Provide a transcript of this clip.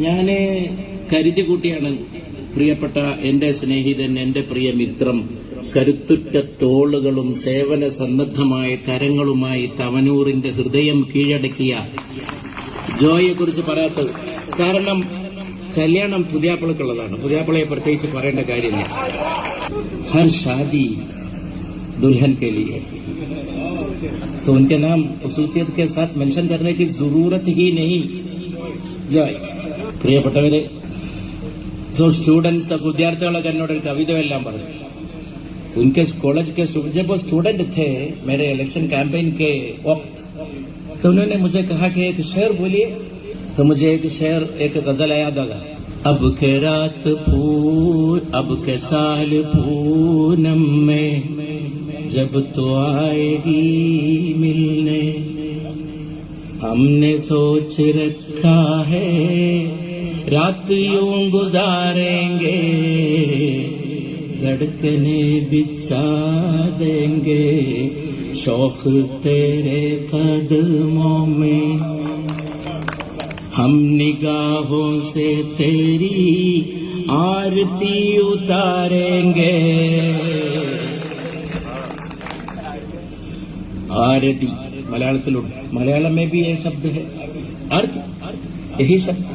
ഞാന് കരുതിക്കൂട്ടിയാണ് പ്രിയപ്പെട്ട എന്റെ സ്നേഹിതൻ, എന്റെ പ്രിയ മിത്രം, കരുത്തുറ്റ തോളുകളും സേവന സന്നദ്ധമായ കരങ്ങളുമായി തവനൂറിന്റെ ഹൃദയം കീഴടക്കിയ ജോയെ കുറിച്ച് പറയാത്തത്. കാരണം കല്യാണം പുതിയാപ്പിളക്കുള്ളതാണ്. പുതിയാപ്പിളയെ പ്രത്യേകിച്ച് പറയേണ്ട കാര്യമില്ല. ഹർ ഷാദി दुल्हन के लिए तो उनके नाम खसूसियत के साथ मेंशन करने की जरूरत ही नहीं. ജോയ്. പ്രിയപ്പെട്ടവരെ, സ്റ്റുഡൻസ് വിദ്യാർത്ഥികളൊക്കെ എന്നോട് ഒരു കവിത എല്ലാം പറഞ്ഞു. उनके कॉलेज के जब वो स्टूडेंट थे मेरे इलेक्शन कैंपेन के वक्त, तो उन्होंने मुझे कहा कि एक शेर बोलिए. तो मुझे एक शेर, एक गजल याद आ गया. अब के रात फूल, अब के साल पूनम में, जब तो आएगी मिलने, हमने सोच रखा है रात यूं गुजारेंगे, धड़कने बिछा देंगे शौक तेरे कदमों में, हम निगाहों से तेरी आरती उतारेंगे. आरती मलयालम में भी ये शब्द है, अर्थ यही शब्द.